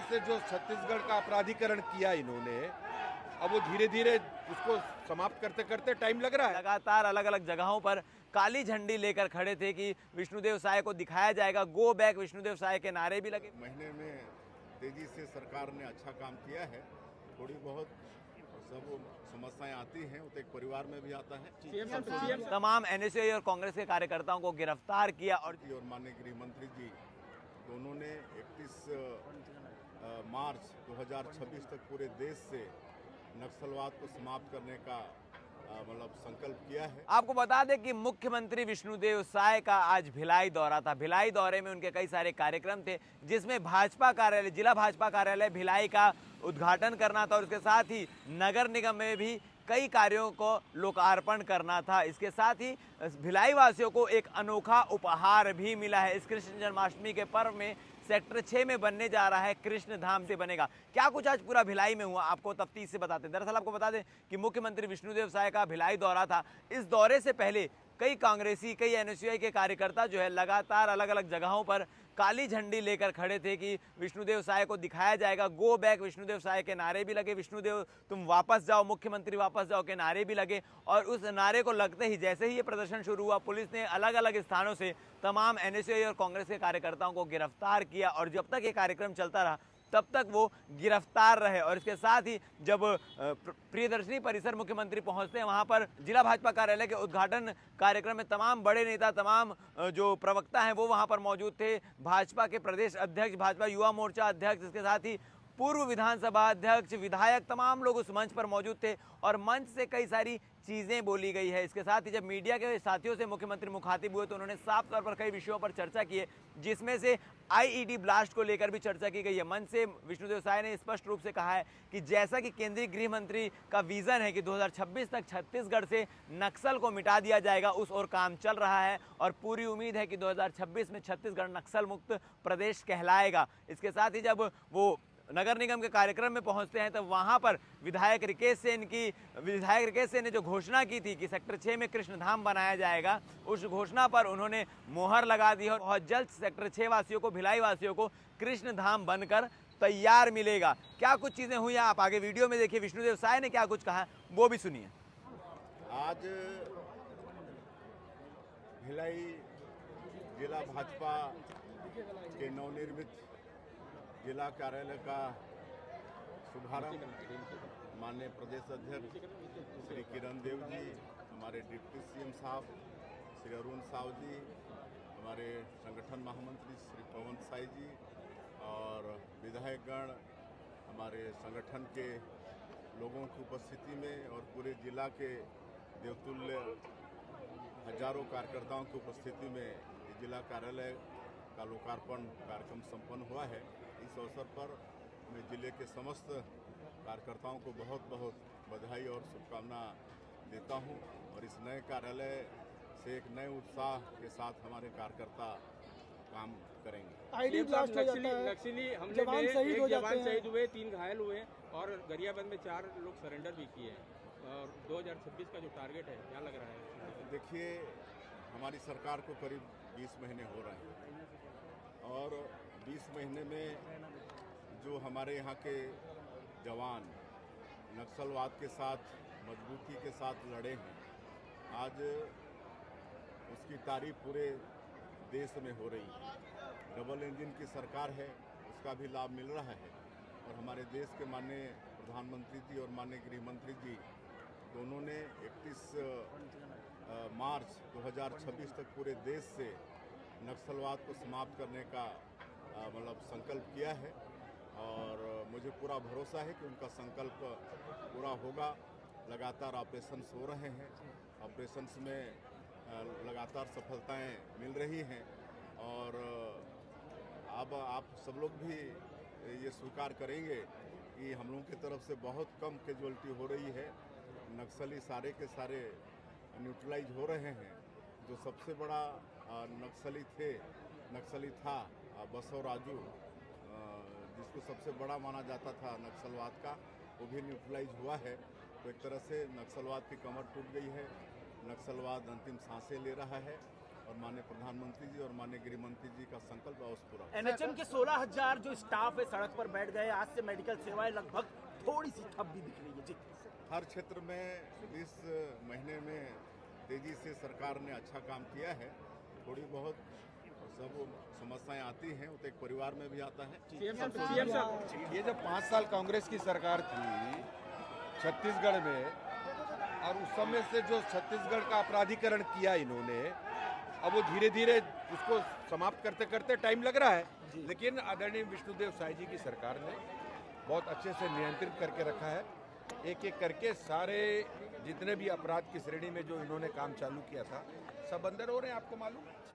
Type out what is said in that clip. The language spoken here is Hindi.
से जो छत्तीसगढ़ का अपराधीकरण किया इन्होंने, अब वो धीरे धीरे उसको समाप्त करते करते टाइम लग रहा है। लगातार अलग अलग जगहों पर काली झंडी लेकर खड़े थे कि विष्णुदेव साय को दिखाया जाएगा, गो बैक विष्णुदेव साय के नारे भी लगे। महीने में तेजी से सरकार ने अच्छा काम किया है। थोड़ी बहुत सब समस्याएं आती हैं, वो तो एक परिवार में भी आता है। तमाम एनएसयूआई और कांग्रेस के कार्यकर्ताओं को गिरफ्तार किया और माननीय गृह मंत्री जी दोनों ने 31 मार्च 2026 तक पूरे देश से नक्सलवाद को समाप्त करने का मतलब संकल्प किया है। आपको बता दें कि मुख्यमंत्री विष्णुदेव साय का आज भिलाई दौरा था। भिलाई दौरे में उनके कई सारे कार्यक्रम थे, जिसमें भाजपा कार्यालय, जिला भाजपा कार्यालय भिलाई का उद्घाटन करना था और उसके साथ ही नगर निगम में भी कई कार्यों को लोकार्पण करना था। इसके साथ ही भिलाई वासियों को एक अनोखा उपहार भी मिला है। इस कृष्ण जन्माष्टमी के पर्व में सेक्टर 6 में बनने जा रहा है कृष्ण धाम से बनेगा। क्या कुछ आज पूरा भिलाई में हुआ, आपको तफ्तीश से बताते हैं। दरअसल आपको बता दें कि मुख्यमंत्री विष्णुदेव साय का भिलाई दौरा था। इस दौरे से पहले कई कांग्रेसी, कई एनएसयूआई के कार्यकर्ता जो है लगातार अलग अलग जगहों पर काली झंडी लेकर खड़े थे कि विष्णुदेव साय को दिखाया जाएगा, गो बैक विष्णुदेव साय के नारे भी लगे, विष्णुदेव तुम वापस जाओ, मुख्यमंत्री वापस जाओ के नारे भी लगे। और उस नारे को लगते ही जैसे ही ये प्रदर्शन शुरू हुआ, पुलिस ने अलग अलग स्थानों से तमाम एनएसयूआई और कांग्रेस के कार्यकर्ताओं को गिरफ्तार किया और जब तक ये कार्यक्रम चलता रहा तब तक वो गिरफ्तार रहे। और इसके साथ ही जब प्रियदर्शनी परिसर मुख्यमंत्री पहुंचते हैं, वहां पर जिला भाजपा कार्यालय के उद्घाटन कार्यक्रम में तमाम बड़े नेता, तमाम जो प्रवक्ता हैं वो वहां पर मौजूद थे। भाजपा के प्रदेश अध्यक्ष, भाजपा युवा मोर्चा अध्यक्ष, इसके साथ ही पूर्व विधानसभा अध्यक्ष, विधायक, तमाम लोग उस मंच पर मौजूद थे और मंच से कई सारी चीजें बोली गई है। इसके साथ ही जब मीडिया के साथियों से मुख्यमंत्री मुखातिब हुए तो उन्होंने साफ तौर पर कई विषयों पर चर्चा की है, जिसमें से आईईडी ब्लास्ट को लेकर भी चर्चा की गई है। मंच से विष्णुदेव साय ने स्पष्ट रूप से कहा है कि जैसा कि केंद्रीय गृह मंत्री का विजन है कि 2026 तक छत्तीसगढ़ से नक्सल को मिटा दिया जाएगा, उस ओर काम चल रहा है और पूरी उम्मीद है कि 2026 में छत्तीसगढ़ नक्सल मुक्त प्रदेश कहलाएगा। इसके साथ ही जब वो नगर निगम के कार्यक्रम में पहुंचते हैं तो वहां पर विधायक रिकेश सेन ने जो घोषणा की थी कि सेक्टर 6 में कृष्ण धाम बनाया जाएगा, उस घोषणा पर उन्होंने मोहर लगा दी और बहुत जल्द सेक्टर 6 वासियों को, भिलाई वासियों को कृष्ण धाम बनकर तैयार मिलेगा। क्या कुछ चीजें हुई आप आगे वीडियो में देखिए, विष्णुदेव साय ने क्या कुछ कहा वो भी सुनिए। आज भिलाई जिला भाजपा के नवनिर्मित जिला कार्यालय का शुभारंभ माननीय प्रदेश अध्यक्ष श्री किरण देव जी, हमारे डिप्टी सीएम साहब श्री अरुण साव जी, हमारे संगठन महामंत्री श्री पवन साई जी और विधायकगण, हमारे संगठन के लोगों की उपस्थिति में और पूरे जिला के देवतुल्य हजारों कार्यकर्ताओं की उपस्थिति में जिला कार्यालय का लोकार्पण कार्यक्रम संपन्न हुआ है। इस अवसर पर मैं जिले के समस्त कार्यकर्ताओं को बहुत बहुत बधाई और शुभकामना देता हूं और इस नए कार्यालय से एक नए उत्साह के साथ हमारे कार्यकर्ता काम करेंगे। आईडी ब्लास्ट नक्सली हमले में एक जवान शहीद हुए, 3 घायल हुए और गरियाबंद में 4 लोग सरेंडर भी किए हैं और 2026 का जो टारगेट है क्या लग रहा है? देखिए, हमारी सरकार को करीब 20 महीने हो रहे हैं और 20 महीने में जो हमारे यहाँ के जवान नक्सलवाद के साथ मजबूती के साथ लड़े हैं, आज उसकी तारीफ पूरे देश में हो रही है। डबल इंजन की सरकार है, उसका भी लाभ मिल रहा है और हमारे देश के माननीय प्रधानमंत्री जी और माननीय गृह मंत्री जी दोनों ने 31 मार्च 2026 तक पूरे देश से नक्सलवाद को समाप्त करने का मतलब संकल्प किया है और मुझे पूरा भरोसा है कि उनका संकल्प पूरा होगा। लगातार ऑपरेशंस हो रहे हैं, ऑपरेशंस में लगातार सफलताएं मिल रही हैं और अब आप सब लोग भी ये स्वीकार करेंगे कि हम लोगों की तरफ से बहुत कम कैजुअल्टी हो रही है। नक्सली सारे के सारे न्यूट्रलाइज हो रहे हैं। जो सबसे बड़ा नक्सली था बसव राजू, जिसको सबसे बड़ा माना जाता था नक्सलवाद का, वो भी न्यूट्रलाइज हुआ है। तो एक तरह से नक्सलवाद की कमर टूट गई है, नक्सलवाद अंतिम सांसें ले रहा है और माननीय प्रधानमंत्री जी और माननीय गृह मंत्री जी का संकल्प अवश्य पूरा होगा। एनएचएम के 16,000 जो स्टाफ है सड़क पर बैठ गए, आज से मेडिकल सेवाएं लगभग थोड़ी सी ठप भी दिख रही है जी। हर क्षेत्र में इस महीने में तेजी से सरकार ने अच्छा काम किया है। थोड़ी बहुत सब समस्याएं आती हैं, वो तो एक परिवार में भी आता है। सीएम साहब, ये जब 5 साल कांग्रेस की सरकार थी छत्तीसगढ़ में, और उस समय से जो छत्तीसगढ़ का अपराधीकरण किया इन्होंने, अब वो धीरे धीरे उसको समाप्त करते करते टाइम लग रहा है, लेकिन आदरणीय विष्णुदेव साय जी की सरकार ने बहुत अच्छे से नियंत्रित करके रखा है। एक एक करके सारे जितने भी अपराध की श्रेणी में जो इन्होंने काम चालू किया था सब अंदर हो रहे हैं, आपको मालूम।